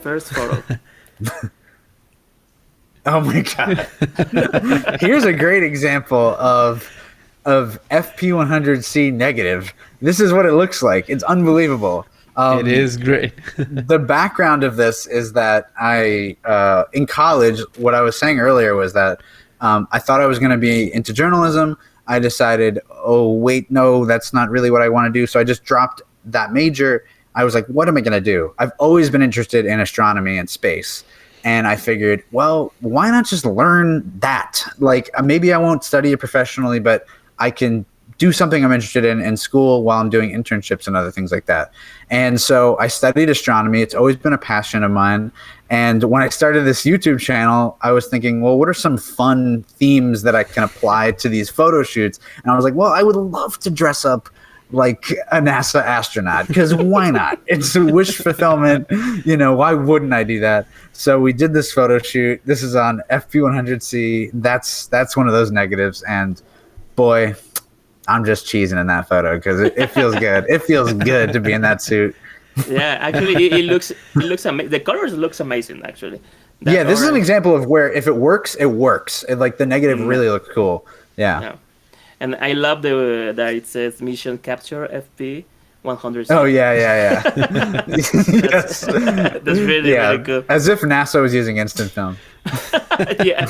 first photo. Oh my god! Here's a great example of FP100C negative. This is what it looks like. It's unbelievable. It is great. The background of this is that in college, what I was saying earlier was that I thought I was going to be into journalism. I decided, oh, wait, no, that's not really what I want to do. So I just dropped that major. I was like, what am I going to do? I've always been interested in astronomy and space. And I figured, well, why not just learn that? Like, maybe I won't study it professionally, but I can do something I'm interested in school while I'm doing internships and other things like that. And so I studied astronomy. It's always been a passion of mine. And when I started this YouTube channel, I was thinking, well, what are some fun themes that I can apply to these photo shoots? And I was like, well, I would love to dress up like a NASA astronaut, because why not? It's a wish fulfillment. Why wouldn't I do that? So we did this photo shoot. This is on FP100C. That's one of those negatives. And boy, I'm just cheesing in that photo because it feels good. It feels good to be in that suit. Yeah, actually, it looks amazing. The colors looks amazing, actually. This is an example of where if it works, it works. The negative really looks cool. Yeah. And I love that it says mission capture FP 100. Oh yeah. Yes. That's really cool. As if NASA was using instant film. Yeah.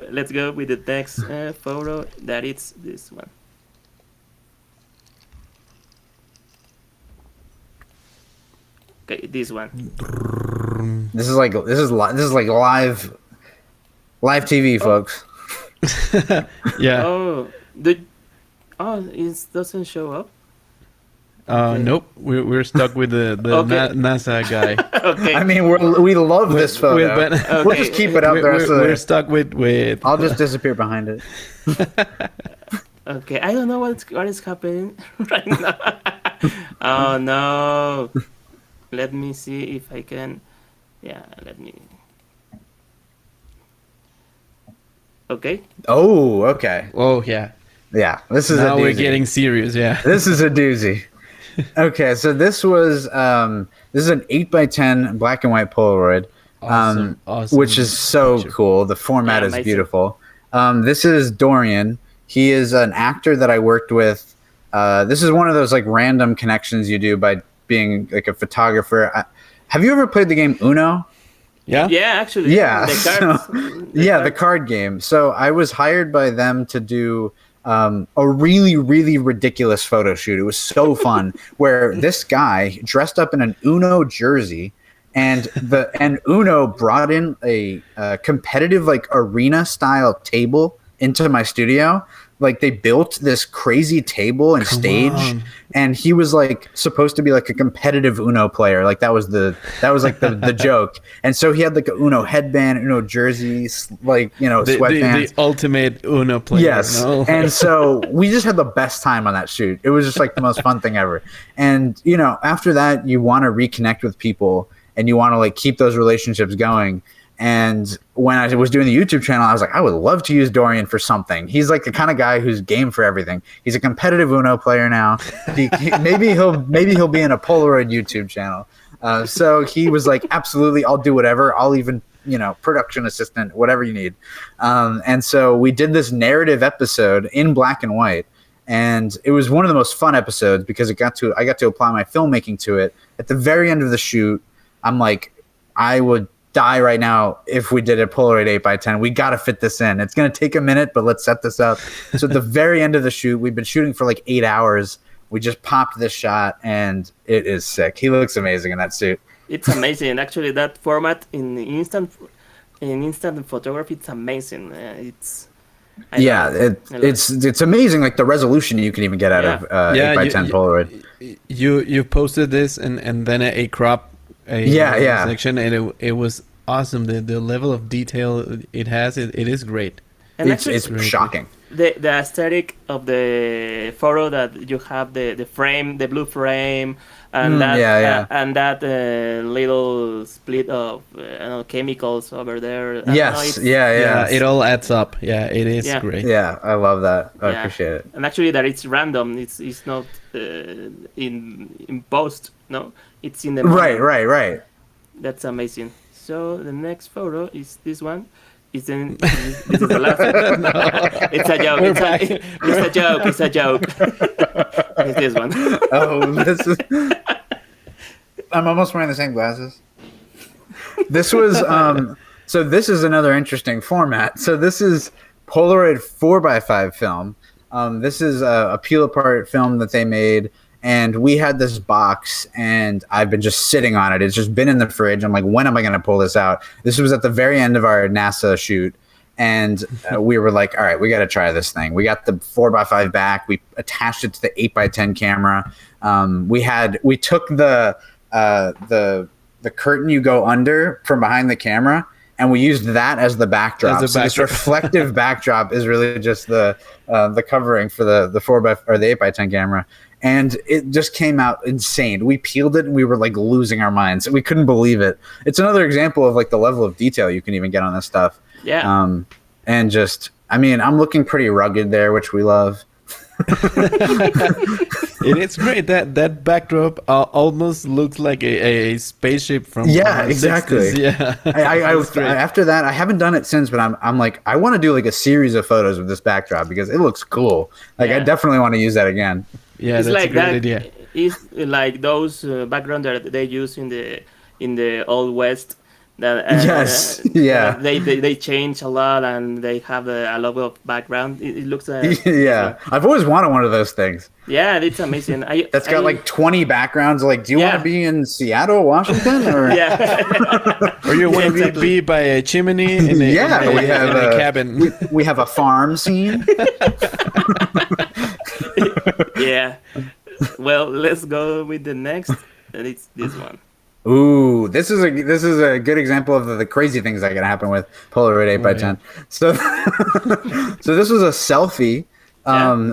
Let's go with the next photo. That it's this one. Okay, this one. This is like live TV, folks. Yeah. It doesn't show up. Nope. We're stuck with the NASA guy. Okay. I mean, we love this photo. We'll just keep it up the rest of the We're stuck with. I'll just disappear behind it. Okay, I don't know what is happening right now. Oh no! Let me see if I can. Yeah, let me. Okay. Oh, okay. Oh yeah. Yeah, this is now a doozy. we're getting serious. Yeah. This is a doozy. Okay, so this was this is an 8x10 black and white Polaroid, Awesome. which is so cool. The format is beautiful. This is Dorian. He is an actor that I worked with. This is one of those like random connections you do by being like a photographer. Have you ever played the game Uno? Yeah. Yeah, actually. Yeah. The cards. The card game. So I was hired by them to do a really, really ridiculous photo shoot. It was so fun where this guy dressed up in an Uno jersey and Uno brought in a competitive like arena style table into my studio. Like they built this crazy table and stage, and he was like supposed to be like a competitive Uno player. Like that was like the joke. And so he had like a Uno headband, Uno jerseys, like sweatbands. The ultimate Uno player. Yes. No? And so we just had the best time on that shoot. It was just like the most fun thing ever. And after that, you want to reconnect with people and you want to like keep those relationships going. And when I was doing the YouTube channel, I was like, I would love to use Dorian for something. He's like the kind of guy who's game for everything. He's a competitive Uno player now. Maybe he'll be in a Polaroid YouTube channel. So he was like, absolutely, I'll do whatever. I'll even, production assistant, whatever you need. And so we did this narrative episode in black and white. And it was one of the most fun episodes because I got to apply my filmmaking to it. At the very end of the shoot, I'm like, I would die right now if we did a Polaroid 8x10. We got to fit this in. It's going to take a minute, but let's set this up. So at the very end of the shoot, we've been shooting for like 8 hours. We just popped this shot and it is sick. He looks amazing in that suit. It's amazing. Actually, that format in instant photography, it's amazing. It's amazing. Like the resolution you can even get out of 8x10 Polaroid. You posted this and then a crop section, and it was awesome. The level of detail it has, it is great. And it's shocking. The aesthetic of the photo that you have, the frame, the blue frame, and that little split of chemicals over there. It all adds up. Yeah, it is great. Yeah, I love that. I appreciate it. And actually, that it's random. It's not in post. No, it's in the moment. Right. That's amazing. So the next photo is this one. This is the last one. No. It's a joke. It's a joke. It's a joke. It's this one. Oh, this is. I'm almost wearing the same glasses. This was so this is another interesting format. So this is Polaroid 4x5 film. This is a peel apart film that they made, and we had this box, and I've been just sitting on it. It's just been in the fridge. I'm like, when am I going to pull this out? This was at the very end of our NASA shoot, and we were like, all right, we got to try this thing. We got the 4x5 back. We attached it to the 8x10 camera. We took the curtain you go under from behind the camera, and we used that as the backdrop. So this reflective backdrop is really just the covering for the 8x10 camera, and it just came out insane. We peeled it and we were like losing our minds. We couldn't believe it. It's another example of like the level of detail you can even get on this stuff. Yeah. And just, I mean, I'm looking pretty rugged there, which we love. It's great that backdrop almost looks like a spaceship from exactly 60s. Yeah. I after that I haven't done it since, but I'm like, I want to do like a series of photos with this backdrop because it looks cool. Like I definitely want to use that again. Yeah, it's that's like a great that idea. It's like those background that they use in the Old West. That, they change a lot and they have a lot of background. It looks I've always wanted one of those things. Yeah, it's amazing. That's got like 20 backgrounds. Like, do you want to be in Seattle, Washington, or or you want to be by a chimney in a cabin? We have a farm scene. Yeah. Well, let's go with the next, and it's this one. Ooh, this is a good example of the crazy things that can happen with Polaroid 8x10. So, so this was a selfie.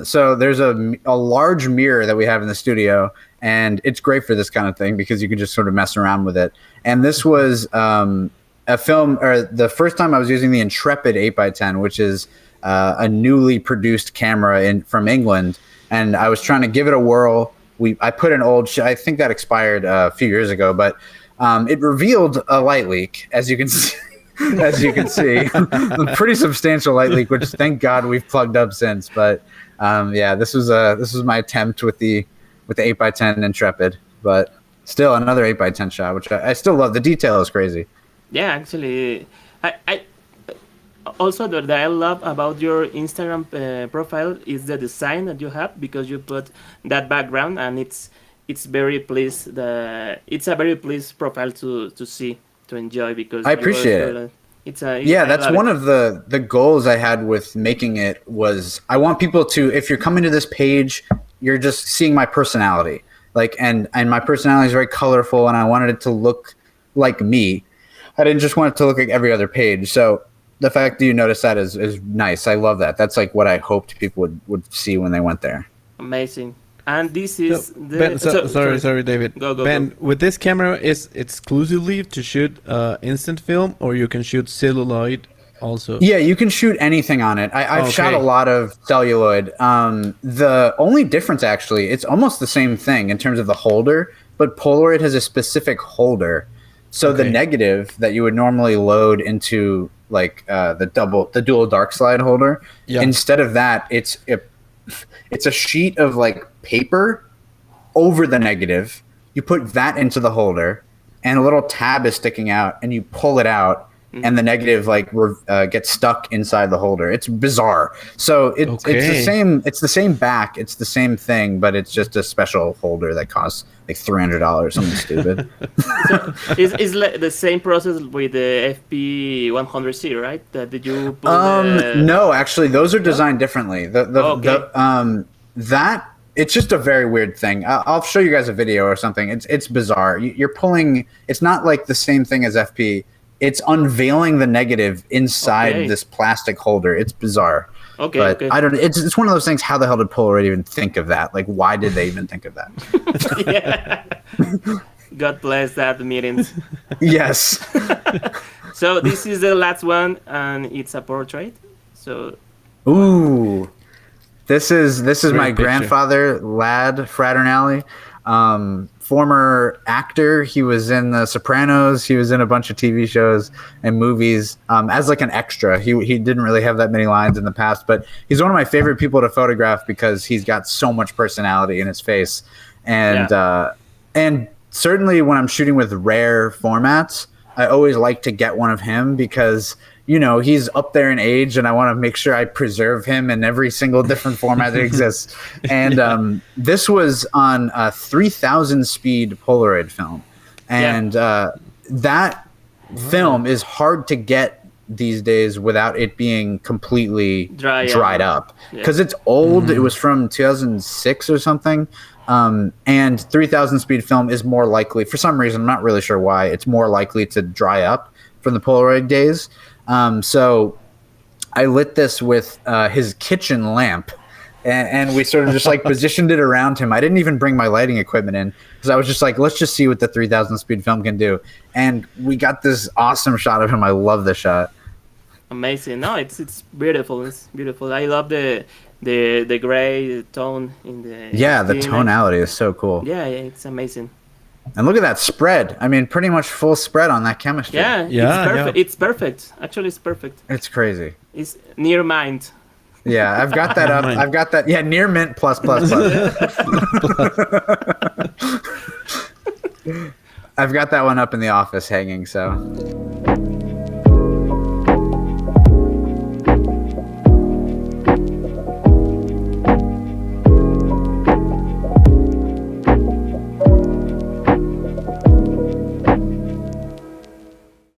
So there's a large mirror that we have in the studio, and it's great for this kind of thing because you can just sort of mess around with it. And this was a film, or the first time I was using the Intrepid 8x10, which is a newly produced camera from England, and I was trying to give it a whirl. I put an old I think that expired a few years ago, but it revealed a light leak, as you can see. A pretty substantial light leak, which thank God we've plugged up since. But this was my attempt with the 8x10 Intrepid, but still another 8x10 shot, which I still love. The detail is crazy. Yeah, actually, I also that I love about your Instagram profile is the design that you have, because you put that background, and it's very pleased. It's a very pleased profile to see, to enjoy, because I appreciate it. That's one of the goals I had with making it was I want people to, if you're coming to this page, you're just seeing my personality, like and my personality is very colorful, and I wanted it to look like me. I didn't just want it to look like every other page. So the fact that you notice that is nice. I love that. That's like what I hoped people would see when they went there. Amazing. And this is sorry, David. Ben, with this camera, is exclusively to shoot instant film, or you can shoot celluloid also? Yeah, you can shoot anything on it. I've shot a lot of celluloid. The only difference, actually, it's almost the same thing in terms of the holder, but Polaroid has a specific holder. So the negative that you would normally load into like the dual dark slide holder, instead of that, it's a sheet of like paper over the negative. You put that into the holder, and a little tab is sticking out, and you pull it out, and the negative gets stuck inside the holder. It's bizarre. So it's the same. It's the same back. It's the same thing, but it's just a special holder that costs like $300, something stupid. So it's like the same process with the FP100C, right? Did you put no, actually, those are designed differently. It's just a very weird thing. I'll show you guys a video or something. It's bizarre. You're pulling. It's not like the same thing as FP. It's unveiling the negative inside this plastic holder. It's bizarre. But I don't. It's one of those things. How the hell did Polaroid even think of that? Like, why did they even think of that? God bless that meetings. Yes. So this is the last one, and it's a portrait. So. Ooh. This is my grandfather, Lad Fraternale. former actor. He was in The Sopranos. He was in a bunch of TV shows and movies as like an extra. He didn't really have that many lines in the past, but he's one of my favorite people to photograph because he's got so much personality in his face. And certainly when I'm shooting with rare formats, I always like to get one of him because, you know, he's up there in age and I want to make sure I preserve him in every single different format that exists. And this was on a 3000 speed Polaroid film. And that film is hard to get these days without it being completely dried up. Because it's old. It was from 2006 or something. And 3000 speed film is more likely, for some reason, I'm not really sure why, it's more likely to dry up from the Polaroid days. So I lit this with his kitchen lamp, and we sort of just like positioned it around him. I didn't even bring my lighting equipment in because I was just like, let's just see what the 3000 speed film can do. And we got this awesome shot of him. I love the shot. Amazing. No, it's beautiful. It's beautiful. I love the gray tone in the the tonality is so cool. Yeah, it's amazing. And look at that spread. I mean, pretty much full spread on that chemistry. Yeah, it's perfect. It's perfect. Actually, it's perfect. It's crazy. It's near mint. Yeah, I've got that up. I've got that. Yeah, near mint plus. I've got that one up in the office hanging, so.